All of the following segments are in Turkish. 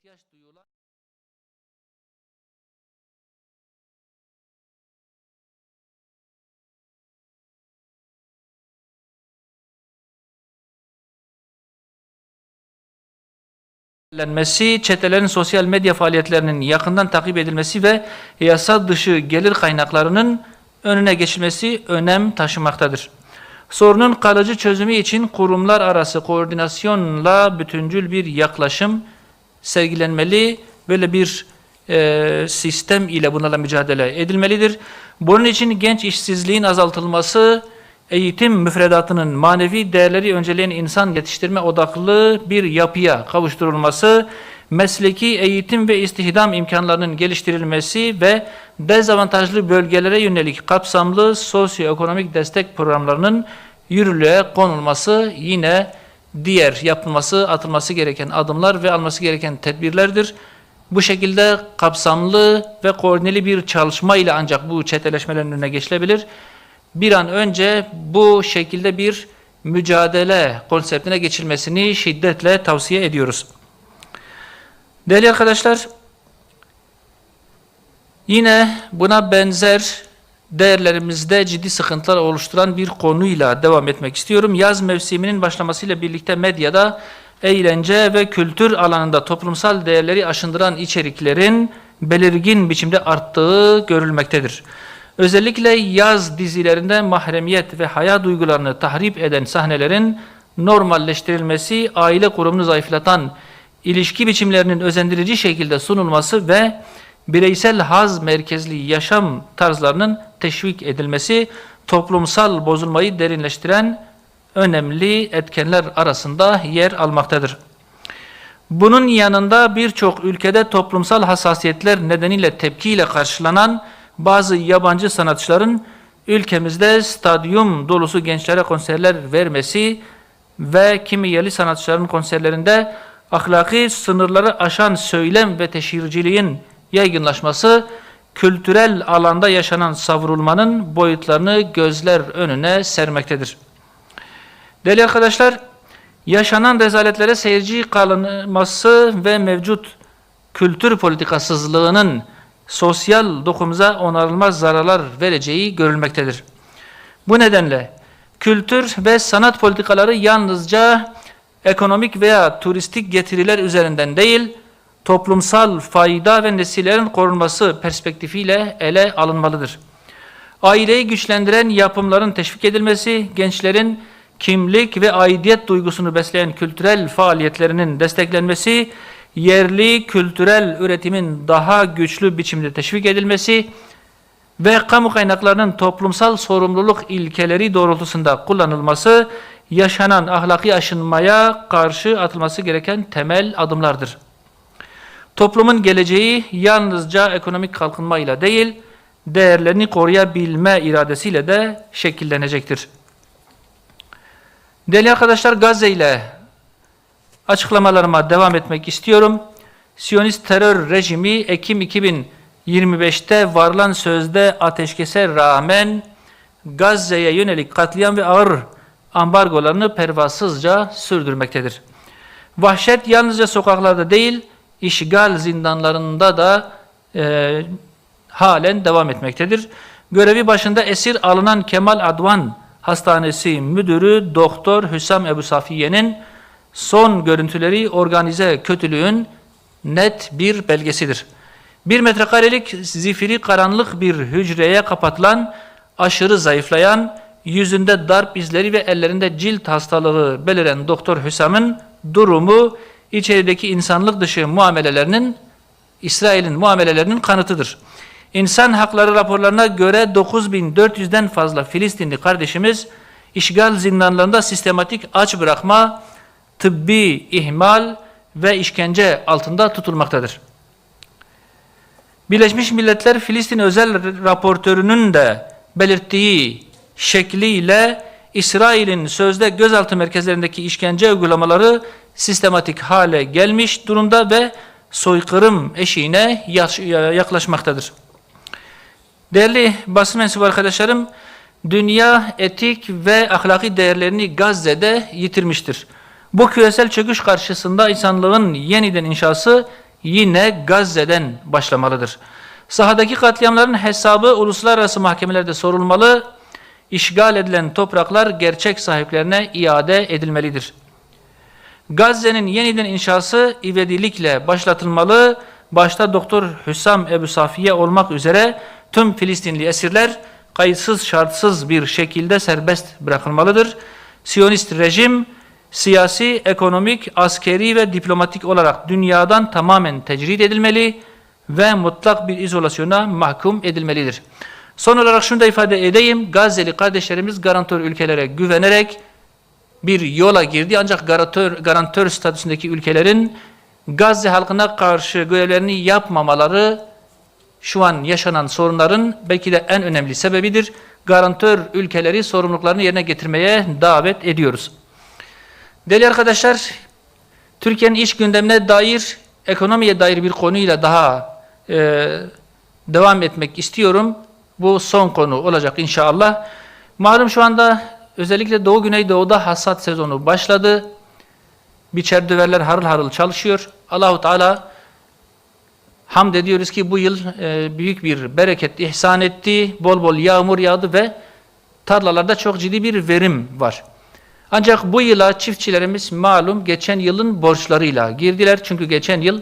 ihtiyaç duyulan çetelerin sosyal medya faaliyetlerinin yakından takip edilmesi ve yasa dışı gelir kaynaklarının önüne geçilmesi önem taşımaktadır. Sorunun kalıcı çözümü için kurumlar arası koordinasyonla bütüncül bir yaklaşım sergilenmeli. Böyle bir sistem ile bunlarla mücadele edilmelidir. Bunun için genç işsizliğin azaltılması, eğitim müfredatının manevi değerleri önceleyen insan yetiştirme odaklı bir yapıya kavuşturulması, mesleki eğitim ve istihdam imkanlarının geliştirilmesi ve dezavantajlı bölgelere yönelik kapsamlı sosyoekonomik destek programlarının yürürlüğe konulması yine diğer yapılması, atılması gereken adımlar ve alması gereken tedbirlerdir. Bu şekilde kapsamlı ve koordineli bir çalışma ile ancak bu çeteleşmelerin önüne geçilebilir. Bir an önce bu şekilde bir mücadele konseptine geçilmesini şiddetle tavsiye ediyoruz. Değerli arkadaşlar, yine buna benzer değerlerimizde ciddi sıkıntılar oluşturan bir konuyla devam etmek istiyorum. Yaz mevsiminin başlamasıyla birlikte medyada eğlence ve kültür alanında toplumsal değerleri aşındıran içeriklerin belirgin biçimde arttığı görülmektedir. Özellikle yaz dizilerinde mahremiyet ve haya duygularını tahrip eden sahnelerin normalleştirilmesi, aile kurumunu zayıflatan ilişki biçimlerinin özendirici şekilde sunulması ve bireysel haz merkezli yaşam tarzlarının teşvik edilmesi, toplumsal bozulmayı derinleştiren önemli etkenler arasında yer almaktadır. Bunun yanında birçok ülkede toplumsal hassasiyetler nedeniyle tepkiyle karşılanan bazı yabancı sanatçıların ülkemizde stadyum dolusu gençlere konserler vermesi ve kimi yerli sanatçıların konserlerinde ahlaki sınırları aşan söylem ve teşhirciliğin yaygınlaşması, kültürel alanda yaşanan savrulmanın boyutlarını gözler önüne sermektedir. Değerli arkadaşlar, yaşanan rezaletlere seyirci kalınması ve mevcut kültür politikasızlığının sosyal dokumuza onarılmaz zararlar vereceği görülmektedir. Bu nedenle kültür ve sanat politikaları yalnızca ekonomik veya turistik getiriler üzerinden değil, toplumsal fayda ve nesillerin korunması perspektifiyle ele alınmalıdır. Aileyi güçlendiren yapımların teşvik edilmesi, gençlerin kimlik ve aidiyet duygusunu besleyen kültürel faaliyetlerinin desteklenmesi, yerli kültürel üretimin daha güçlü biçimde teşvik edilmesi ve kamu kaynaklarının toplumsal sorumluluk ilkeleri doğrultusunda kullanılması, yaşanan ahlaki aşınmaya karşı atılması gereken temel adımlardır. Toplumun geleceği yalnızca ekonomik kalkınmayla değil, değerlerini koruyabilme iradesiyle de şekillenecektir. Değerli arkadaşlar, Gazze ile açıklamalarıma devam etmek istiyorum. Siyonist terör rejimi Ekim 2025'te varılan sözde ateşkese rağmen Gazze'ye yönelik katliam ve ağır ambargolarını pervasızca sürdürmektedir. Vahşet yalnızca sokaklarda değil, işgal zindanlarında da halen devam etmektedir. Görevi başında esir alınan Kemal Advan Hastanesi Müdürü Doktor Hüsam Ebu Safiye'nin son görüntüleri organize kötülüğün net bir belgesidir. 1 metrekarelik zifiri karanlık bir hücreye kapatılan, aşırı zayıflayan, yüzünde darp izleri ve ellerinde cilt hastalığı beliren Doktor Hüsam'ın durumu içerideki insanlık dışı muamelelerinin, İsrail'in muamelelerinin kanıtıdır. İnsan hakları raporlarına göre 9.400'den fazla Filistinli kardeşimiz işgal zindanlarında sistematik aç bırakma, tıbbi ihmal ve işkence altında tutulmaktadır. Birleşmiş Milletler Filistin özel raportörünün de belirttiği şekliyle İsrail'in sözde gözaltı merkezlerindeki işkence uygulamaları sistematik hale gelmiş durumda ve soykırım eşiğine yaklaşmaktadır. Değerli basın mensubu arkadaşlarım, dünya etik ve ahlaki değerlerini Gazze'de yitirmiştir. Bu küresel çöküş karşısında insanlığın yeniden inşası yine Gazze'den başlamalıdır. Sahadaki katliamların hesabı uluslararası mahkemelerde sorulmalı, işgal edilen topraklar gerçek sahiplerine iade edilmelidir. Gazze'nin yeniden inşası ivedilikle başlatılmalı, başta Doktor Hüsam Ebu Safiye olmak üzere tüm Filistinli esirler kayıtsız şartsız bir şekilde serbest bırakılmalıdır. Siyonist rejim siyasi, ekonomik, askeri ve diplomatik olarak dünyadan tamamen tecrid edilmeli ve mutlak bir izolasyona mahkum edilmelidir. Son olarak şunu da ifade edeyim, Gazze'li kardeşlerimiz garantör ülkelere güvenerek bir yola girdi. Ancak garantör statüsündeki ülkelerin Gazze halkına karşı görevlerini yapmamaları şu an yaşanan sorunların belki de en önemli sebebidir. Garantör ülkeleri sorumluluklarını yerine getirmeye davet ediyoruz. Değerli arkadaşlar, Türkiye'nin iç gündemine dair, ekonomiye dair bir konuyla daha devam etmek istiyorum. Bu son konu olacak inşallah. Malum şu anda özellikle Doğu Güneydoğu'da hasat sezonu başladı. Biçer döverler harıl harıl çalışıyor. Allahu Teala hamd ediyoruz ki bu yıl büyük bir bereket ihsan etti. Bol bol yağmur yağdı ve tarlalarda çok ciddi bir verim var. Ancak bu yıla çiftçilerimiz malum geçen yılın borçlarıyla girdiler. Çünkü geçen yıl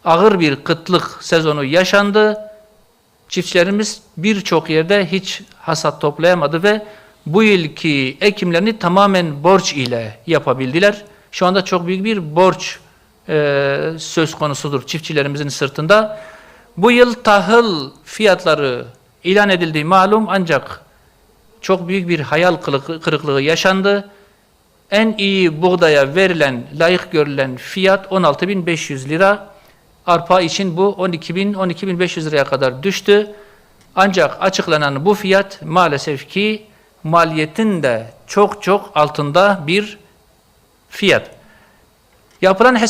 ağır bir kıtlık sezonu yaşandı. Çiftçilerimiz birçok yerde hiç hasat toplayamadı ve bu yılki ekimlerini tamamen borç ile yapabildiler. Şu anda çok büyük bir borç söz konusudur çiftçilerimizin sırtında. Bu yıl tahıl fiyatları ilan edildi malum, ancak çok büyük bir hayal kırıklığı yaşandı. En iyi buğdaya verilen, layık görülen fiyat 16.500 lira. Arpa için bu 12.500 liraya kadar düştü. Ancak açıklanan bu fiyat maalesef ki maliyetin de çok çok altında bir fiyat. Yapılan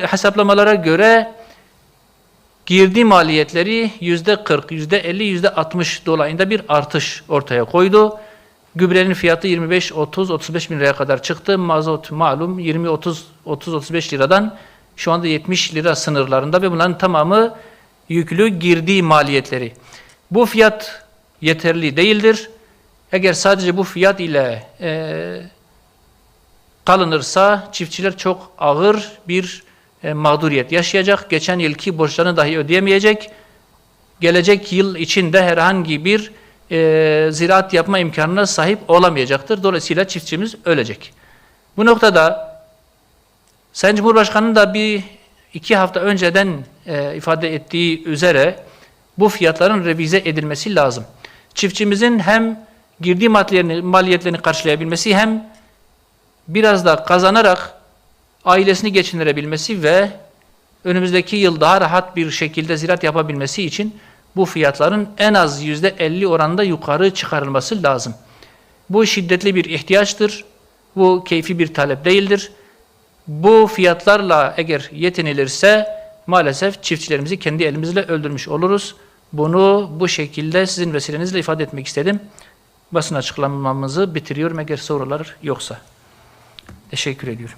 hesaplamalara göre girdi maliyetleri %40, %50, %60 dolayında bir artış ortaya koydu. Gübrenin fiyatı 25, 30, 35 bin liraya kadar çıktı. Mazot malum 20, 30, 35 liradan şu anda 70 lira sınırlarında ve bunların tamamı yüklü girdi maliyetleri. Bu fiyat yeterli değildir. Eğer sadece bu fiyat ile kalınırsa çiftçiler çok ağır bir mağduriyet yaşayacak. Geçen yılki borçlarını dahi ödeyemeyecek. Gelecek yıl içinde herhangi bir ziraat yapma imkanına sahip olamayacaktır. Dolayısıyla çiftçimiz ölecek. Bu noktada Sayın Cumhurbaşkanı'nın da iki hafta önceden ifade ettiği üzere bu fiyatların revize edilmesi lazım. Çiftçimizin hem girdi maliyetlerini karşılayabilmesi hem biraz da kazanarak ailesini geçindirebilmesi ve önümüzdeki yıl daha rahat bir şekilde ziraat yapabilmesi için bu fiyatların en az %50 oranında yukarı çıkarılması lazım. Bu şiddetli bir ihtiyaçtır. Bu keyfi bir talep değildir. Bu fiyatlarla eğer yetinilirse maalesef çiftçilerimizi kendi elimizle öldürmüş oluruz. Bunu bu şekilde sizin vesilenizle ifade etmek istedim. Basın açıklamamızı bitiriyorum eğer sorular yoksa. Teşekkür ediyorum.